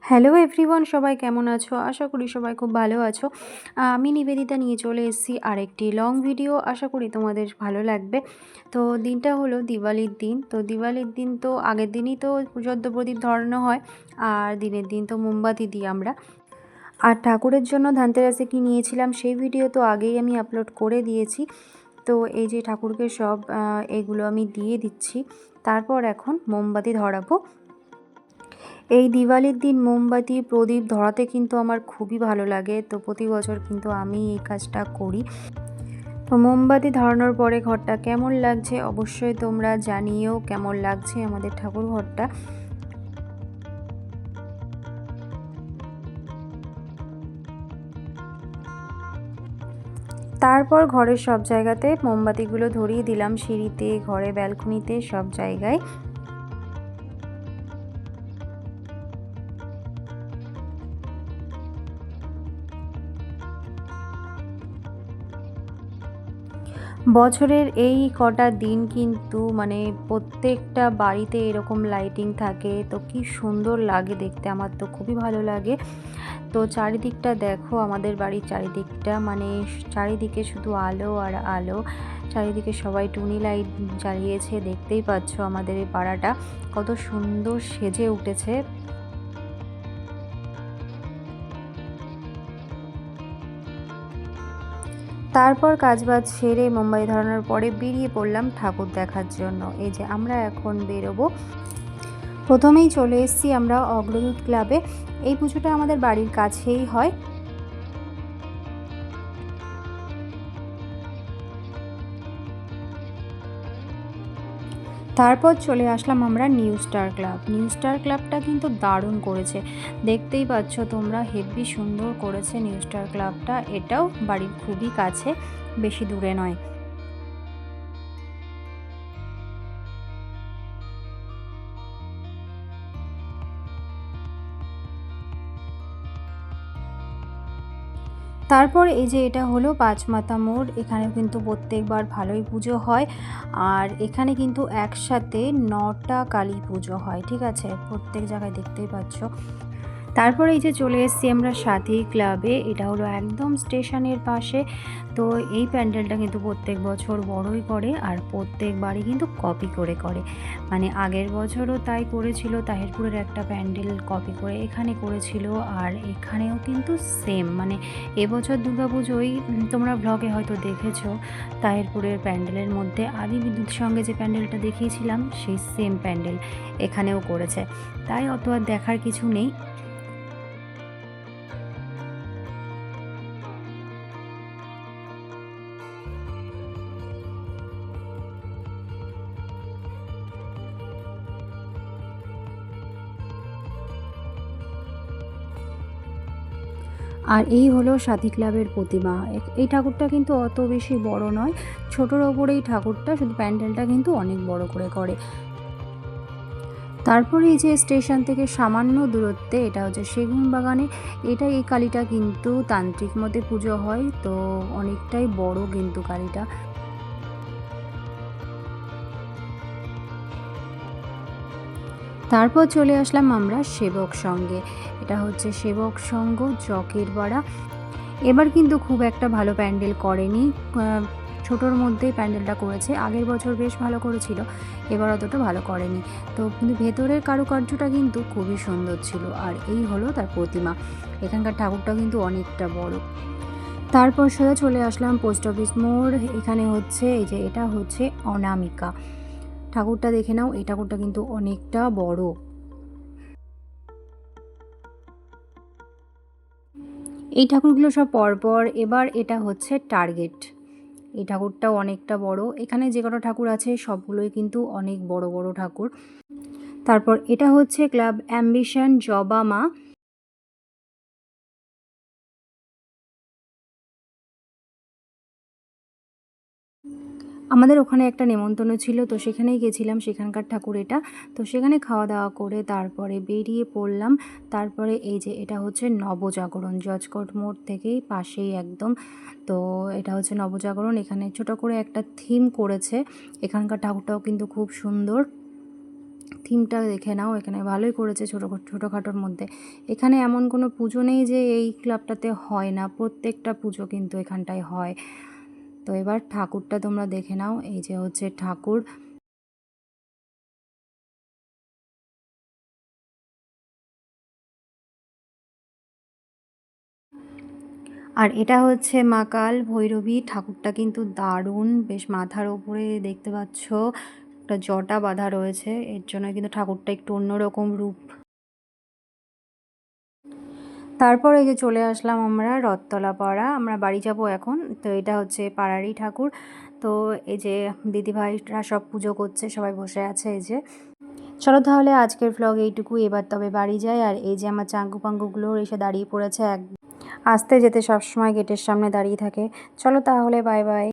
Hello everyone, সবাই কেমন আছো? আশা করি সবাই খুব ভালো আছো। আমি নিবেদিতা নিয়ে চলে এসেছি আরেকটি লং ভিডিও। আশা করি তোমাদের ভালো লাগবে। তো দিনটা হলো দিওয়ালির দিন। তো দিওয়ালির দিন তো আগের দিনই তো প্রজ্বলিত প্রদীপ ধরানো হয়, আর দিনের দিন তো মোমবাতি দিই আমরা। আর ঠাকুরের জন্য ধানতেরাসে কি নিয়েছিলাম সেই ভিডিও তো আগেই আমি আপলোড করে দিয়েছি। তো এই যে ঠাকুরকে সব এগুলো আমি দিয়ে দিচ্ছি। তারপর এখন মোমবাতি ধরাবো। এই দিওয়ালির দিন মোমবাতি প্রদীপ ধরাতে কিন্তু আমার খুবই ভালো লাগে। তো প্রতি বছর কিন্তু আমি এই কাজটা করি। তো মোমবাতি ধরানোর পরে ঘরটা কেমন লাগছে অবশ্যই তোমরা জানিও, কেমন লাগছে আমাদের ঠাকুর ঘরটা। তারপর ঘরের সব জায়গাতে মোমবাতিগুলো ধরিয়ে দিলাম, সিঁড়িতে, ঘরে, ব্যালকনিতে, সব জায়গায়। বছরের এই কটা দিন কিন্তু মানে প্রত্যেকটা বাড়িতে এরকম লাইটিং থাকে, তো কি সুন্দর লাগে দেখতে, আমার তো খুবই ভালো লাগে। তো চারিদিকটা দেখো, আমাদের বাড়ির চারিদিকটা মানে চারিদিকে শুধু আলো আর আলো। চারিদিকে সবাই টুনি লাইট জ্বালিয়েছে, দেখতেই পাচ্ছ আমাদের এই পাড়াটা কত সুন্দর সেজে উঠেছে। তারপর কাজবাজ সেরে মুম্বাই ধরানোর পরে বেরিয়ে পড়লাম ঠাকুর দেখার জন্য। এই যে আমরা এখন বেরোবো। প্রথমেই চলে এসেছি আমরা অগ্রদূত ক্লাবে। এই পুজোটা আমাদের বাড়ির কাছেই হয়। তারপর চলে আসলাম আমরা New Star club. New Star ক্লাবটা কিন্তু দারুণ করেছে, দেখতেই পাচ্ছ তোমরা, হেভি সুন্দর করেছে নিউ স্টার ক্লাবটা। এটাও বাড়ির খুবই কাছে, বেশি দূরে নয়। তারপর এই যে এটা হলো পাঁচমাথা মোড়। এখানে কিন্তু প্রত্যেকবার ভালোই পুজো হয়, আর এখানে কিন্তু একসাথে 9টা কালী পুজো হয়, ঠিক আছে, প্রত্যেক জায়গায় দেখতেই পাচ্ছ। তারপরে এই যে চলে এসেছি আমরা সাথী ক্লাবে। এটা হলো একদম স্টেশনের পাশে। তো এই প্যান্ডেলটা কিন্তু প্রত্যেক বছর বড়ই করে, আর প্রত্যেকবারই কিন্তু কপি করে করে। মানে আগের বছরও তাই করেছিল, তাহিরপুরের একটা প্যান্ডেল কপি করে এখানে করেছিল, আর এখানেও কিন্তু সেম। মানে এবছর দুর্গাপুজোই তোমরা ব্লগে হয়তো দেখেছো, তাহিরপুরের প্যান্ডেলের মধ্যে আদি বিদ্যুৎ সঙ্গে যে প্যান্ডেলটা দেখিয়েছিলাম সেই সেম প্যান্ডেল এখানেও করেছে। তাই অত আর দেখার কিছু নেই। আর এই হলো সাথী ক্লাবের প্রতিমা। এই ঠাকুরটা কিন্তু অত বেশি বড় নয়, ছোটোর ওপরেই ঠাকুরটা, শুধু প্যান্ডেলটা কিন্তু অনেক বড় করে করে। তারপরে এই যে স্টেশন থেকে সামান্য দূরত্বে এটা হচ্ছে সেগুন বাগানে। এই কালীটা কিন্তু তান্ত্রিক মতে পুজো হয়, তো অনেকটাই বড় কিন্তু কালীটা। তারপর চলে আসলাম আমরা সেবক সঙ্গে। এটা হচ্ছে সেবক সঙ্গ জকের পাড়া। এবার কিন্তু খুব একটা ভালো প্যান্ডেল করেনি, ছোটোর মধ্যেই প্যান্ডেলটা করেছে। আগের বছর বেশ ভালো করেছিল, এবার অতটা ভালো করেনি। তো কিন্তু ভেতরের কারুকার্যটা কিন্তু খুবই সুন্দর ছিল। আর এই হলো তার প্রতিমা। এখানকার ঠাকুরটা কিন্তু অনেকটা বড়। তারপর সোজা চলে আসলাম পোস্ট অফিস মোড়। এখানে হচ্ছে এই যে এটা হচ্ছে অনামিকা ঠাকুরটা, দেখে নাও, এই ঠাকুরটা কিন্তু অনেকটা বড়। এই ঠাকুরগুলো সব পরপর। এবার এটা হচ্ছে টার্গেট। এই ঠাকুরটাও অনেকটা বড়। এখানে যে কটা ঠাকুর আছে সবগুলোই কিন্তু অনেক বড় বড় ঠাকুর। তারপর এটা হচ্ছে ক্লাব অ্যাম্বিশন জবা মা। আমাদের ওখানে একটা নেমন্তন্ন ছিল, তো সেখানেই গেছিলাম, সেখানকার ঠাকুর এটা। তো সেখানে খাওয়া দাওয়া করে তারপরে বেরিয়ে পড়লাম। তারপরে এই যে এটা হচ্ছে নবজাগরণ, জজকোট মোড় থেকেই পাশেই একদম। তো এটা হচ্ছে নবজাগরণ। এখানে ছোট করে একটা থিম করেছে। এখানকার ঠাকুরটাও কিন্তু খুব সুন্দর। থিমটা দেখে নাও, এখানে ভালোই করেছে ছোটোখাটোর মধ্যে। এখানে এমন কোনো পুজো নেই যে এই ক্লাবটাতে হয় না, প্রত্যেকটা পুজো কিন্তু এখানটায় হয়। তো এবার ঠাকুরটা তোমরা দেখে নাও, এই যে হচ্ছে ঠাকুর। আর এটা হচ্ছে মা কাল ভৈরবী ঠাকুরটা, কিন্তু দারুণ, বেশ মাথার ওপরে দেখতে পাচ্ছ একটা জটা বাঁধা রয়েছে, এর জন্য কিন্তু ঠাকুরটা একটু অন্যরকম রূপ। তারপর এই যে চলে আসলাম আমরা রথতলা পাড়া, আমরা বাড়ি যাব এখন। তো এটা হচ্ছে পাড়ারই ঠাকুর। তো এই যে দিদিভাইরা সব পুজো করছে, সবাই বসে আছে এই যে। চলো তাহলে আজকের ভ্লগ এইটুকু, এবার তবে বাড়ি যাই। আর এই যে আমার চাঙ্গু পাঙ্গুগুলো এসে দাঁড়িয়ে পড়েছে, আসতে যেতে সবসময় গেটের সামনে দাঁড়িয়ে থাকে। চলো তাহলে, বাই বাই।